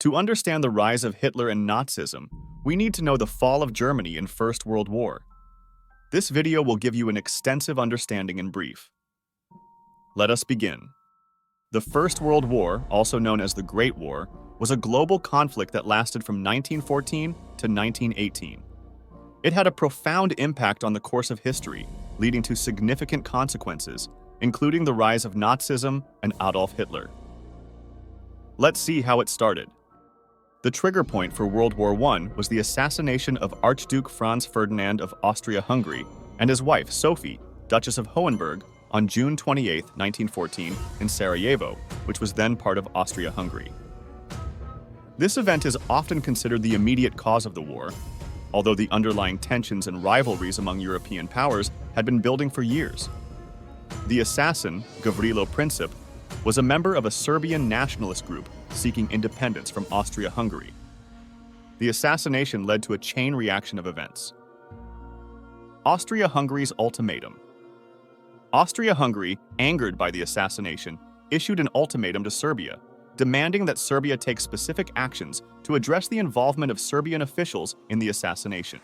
To understand the rise of Hitler and Nazism, we need to know the fall of Germany in First World War. This video will give you an extensive understanding in brief. Let us begin. The First World War, also known as the Great War, was a global conflict that lasted from 1914 to 1918. It had a profound impact on the course of history, leading to significant consequences, including the rise of Nazism and Adolf Hitler. Let's see how it started. The trigger point for World War I was the assassination of Archduke Franz Ferdinand of Austria-Hungary and his wife, Sophie, Duchess of Hohenberg, on June 28, 1914, in Sarajevo, which was then part of Austria-Hungary. This event is often considered the immediate cause of the war, although the underlying tensions and rivalries among European powers had been building for years. The assassin, Gavrilo Princip, was a member of a Serbian nationalist group seeking independence from Austria-Hungary. The assassination led to a chain reaction of events. Austria-Hungary's ultimatum. Austria-Hungary, angered by the assassination, issued an ultimatum to Serbia, demanding that Serbia take specific actions to address the involvement of Serbian officials in the assassination.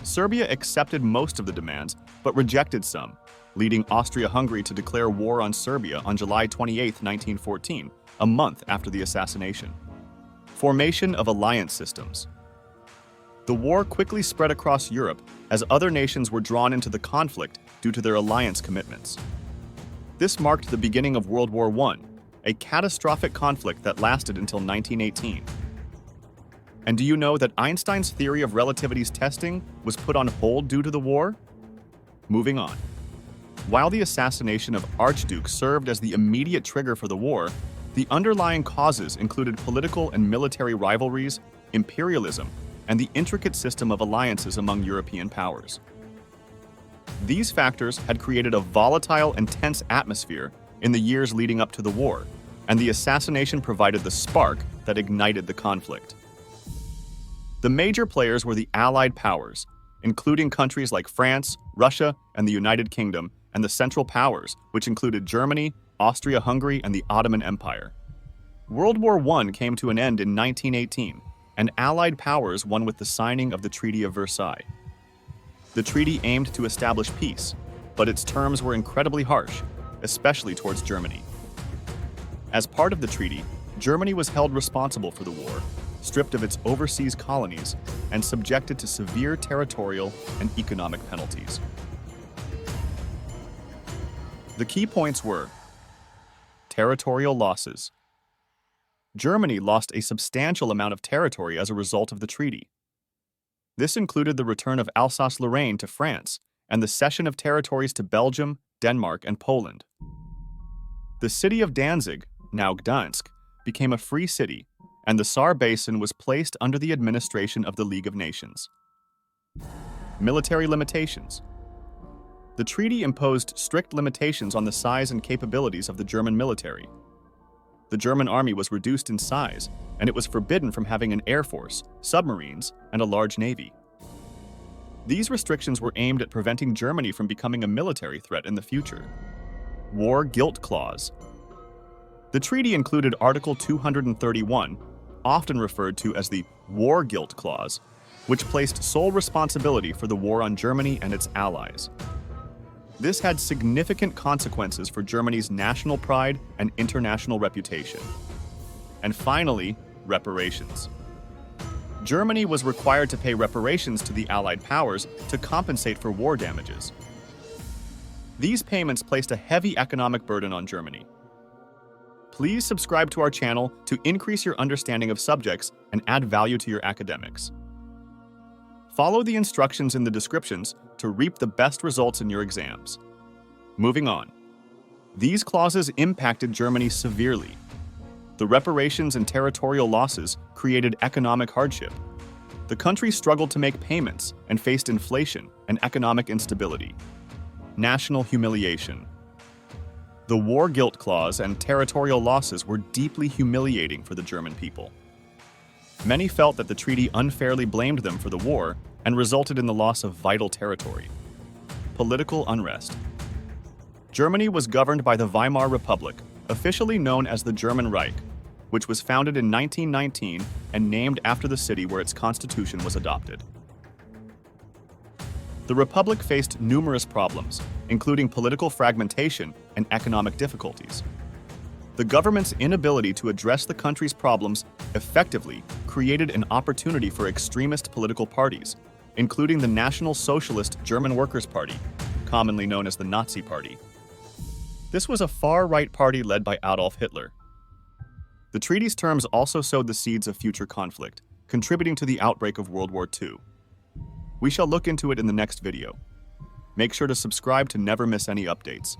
Serbia accepted most of the demands, but rejected some, leading Austria-Hungary to declare war on Serbia on July 28, 1914, a month after the assassination. Formation of alliance systems. The war quickly spread across Europe as other nations were drawn into the conflict due to their alliance commitments. This marked the beginning of World War I, a catastrophic conflict that lasted until 1918. And do you know that Einstein's theory of relativity's testing was put on hold due to the war? Moving on. While the assassination of Archduke served as the immediate trigger for the war, the underlying causes included political and military rivalries, imperialism, and the intricate system of alliances among European powers. These factors had created a volatile and tense atmosphere in the years leading up to the war, and the assassination provided the spark that ignited the conflict. The major players were the Allied powers, including countries like France, Russia, and the United Kingdom, and the Central Powers, which included Germany, Austria-Hungary, and the Ottoman Empire. World War I came to an end in 1918, and Allied powers won with the signing of the Treaty of Versailles. The treaty aimed to establish peace, but its terms were incredibly harsh, especially towards Germany. As part of the treaty, Germany was held responsible for the war, stripped of its overseas colonies, and subjected to severe territorial and economic penalties. The key points were: territorial losses. Germany lost a substantial amount of territory as a result of the treaty. This included the return of Alsace-Lorraine to France and the cession of territories to Belgium, Denmark, and Poland. The city of Danzig, now Gdansk, became a free city, and the Saar Basin was placed under the administration of the League of Nations. Military limitations. The treaty imposed strict limitations on the size and capabilities of the German military. The German army was reduced in size, and it was forbidden from having an air force, submarines, and a large navy. These restrictions were aimed at preventing Germany from becoming a military threat in the future. War Guilt Clause. The treaty included Article 231, often referred to as the War Guilt Clause, which placed sole responsibility for the war on Germany and its allies. This had significant consequences for Germany's national pride and international reputation. And finally, reparations. Germany was required to pay reparations to the Allied powers to compensate for war damages. These payments placed a heavy economic burden on Germany. Please subscribe to our channel to increase your understanding of subjects and add value to your academics. Follow the instructions in the descriptions to reap the best results in your exams. Moving on. These clauses impacted Germany severely. The reparations and territorial losses created economic hardship. The country struggled to make payments and faced inflation and economic instability. National humiliation. The War Guilt Clause and territorial losses were deeply humiliating for the German people. Many felt that the treaty unfairly blamed them for the war and resulted in the loss of vital territory. Political unrest. Germany was governed by the Weimar Republic, officially known as the German Reich, which was founded in 1919 and named after the city where its constitution was adopted. The Republic faced numerous problems, including political fragmentation and economic difficulties. The government's inability to address the country's problems effectively created an opportunity for extremist political parties, including the National Socialist German Workers' Party, commonly known as the Nazi Party. This was a far-right party led by Adolf Hitler. The treaty's terms also sowed the seeds of future conflict, contributing to the outbreak of World War II. We shall look into it in the next video. Make sure to subscribe to never miss any updates.